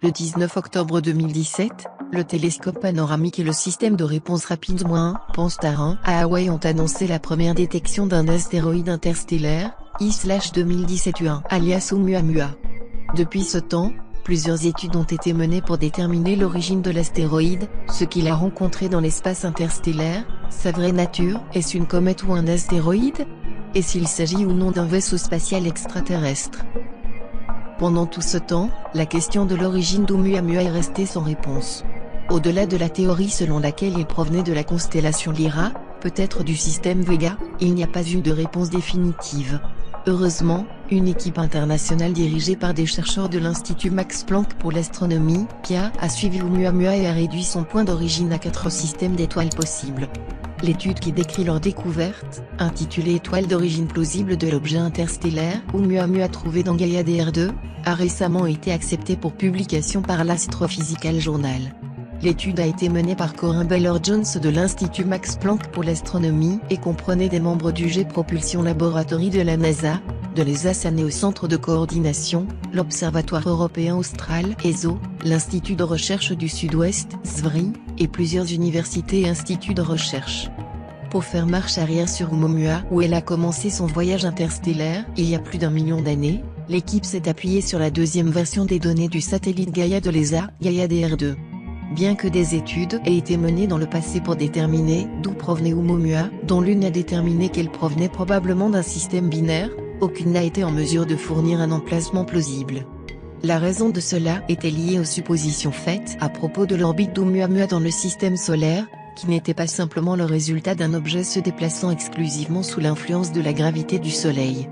Le 19 octobre 2017, le télescope panoramique et le système de réponse rapide Pan-STARRS à Hawaï ont annoncé la première détection d'un astéroïde interstellaire, I/2017-U1 alias Oumuamua. Depuis ce temps, plusieurs études ont été menées pour déterminer l'origine de l'astéroïde, ce qu'il a rencontré dans l'espace interstellaire, sa vraie nature, est-ce une comète ou un astéroïde? Et s'il s'agit ou non d'un vaisseau spatial extraterrestre? Pendant tout ce temps, la question de l'origine d'Oumuamua est restée sans réponse. Au-delà de la théorie selon laquelle il provenait de la constellation Lyra, peut-être du système Vega, il n'y a pas eu de réponse définitive. Heureusement, une équipe internationale dirigée par des chercheurs de l'Institut Max Planck pour l'astronomie, PIA, a suivi Oumuamua et a réduit son point d'origine à 4 systèmes d'étoiles possibles. L'étude qui décrit leur découverte, intitulée Étoile d'origine plausible de l'objet interstellaire Oumuamua trouvé dans Gaia DR2, a récemment été acceptée pour publication par l'Astrophysical Journal. L'étude a été menée par Corinne Baylor-Jones de l'Institut Max Planck pour l'astronomie et comprenait des membres du Jet Propulsion Laboratory de la NASA, de l'ESA et au Centre de coordination, l'Observatoire européen austral ESO, l'Institut de recherche du Sud-Ouest SVRI, et plusieurs universités et instituts de recherche. Pour faire marche arrière sur Oumuamua, où elle a commencé son voyage interstellaire il y a plus d'1 million d'années, l'équipe s'est appuyée sur la deuxième version des données du satellite Gaia de l'ESA, Gaia DR2. Bien que des études aient été menées dans le passé pour déterminer d'où provenait Oumuamua, dont l'une a déterminé qu'elle provenait probablement d'un système binaire, aucune n'a été en mesure de fournir un emplacement plausible. La raison de cela était liée aux suppositions faites à propos de l'orbite d'Oumuamua dans le système solaire, qui n'était pas simplement le résultat d'un objet se déplaçant exclusivement sous l'influence de la gravité du Soleil.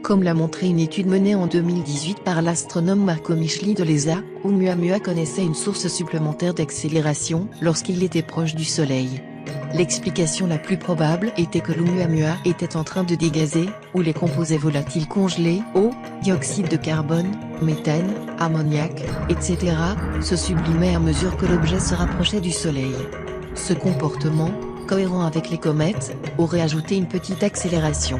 Comme l'a montré une étude menée en 2018 par l'astronome Marco Micheli de l'ESA, Oumuamua connaissait une source supplémentaire d'accélération lorsqu'il était proche du Soleil. L'explication la plus probable était que l'Oumuamua était en train de dégazer, ou les composés volatiles congelés, eau, dioxyde de carbone, méthane, ammoniac, etc., se sublimaient à mesure que l'objet se rapprochait du Soleil. Ce comportement, cohérent avec les comètes, aurait ajouté une petite accélération.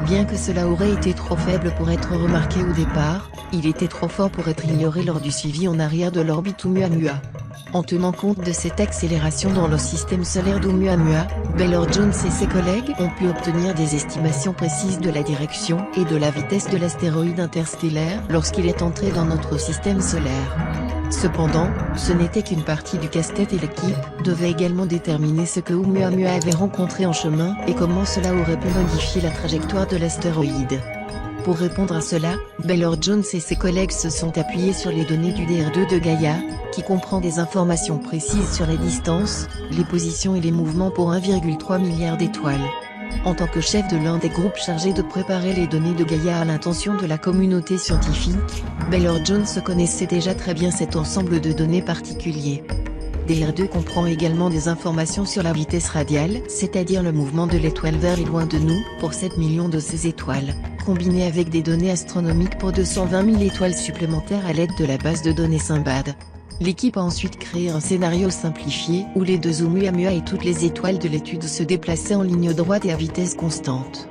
Bien que cela aurait été trop faible pour être remarqué au départ, il était trop fort pour être ignoré lors du suivi en arrière de l'orbite Oumuamua. En tenant compte de cette accélération dans le système solaire d'Oumuamua, Baylor-Jones et ses collègues ont pu obtenir des estimations précises de la direction et de la vitesse de l'astéroïde interstellaire lorsqu'il est entré dans notre système solaire. Cependant, ce n'était qu'une partie du casse-tête et l'équipe devait également déterminer ce que Oumuamua avait rencontré en chemin et comment cela aurait pu modifier la trajectoire de l'astéroïde. Pour répondre à cela, Baylor-Jones et ses collègues se sont appuyés sur les données du DR2 de Gaia, qui comprend des informations précises sur les distances, les positions et les mouvements pour 1,3 milliard d'étoiles. En tant que chef de l'un des groupes chargés de préparer les données de Gaia à l'intention de la communauté scientifique, Baylor-Jones connaissait déjà très bien cet ensemble de données particuliers. DR2 comprend également des informations sur la vitesse radiale, c'est-à-dire le mouvement de l'étoile vers et loin de nous, pour 7 millions de ces étoiles, combinées avec des données astronomiques pour 220 000 étoiles supplémentaires à l'aide de la base de données Simbad. L'équipe a ensuite créé un scénario simplifié où les deux Oumuamua et toutes les étoiles de l'étude se déplaçaient en ligne droite et à vitesse constante.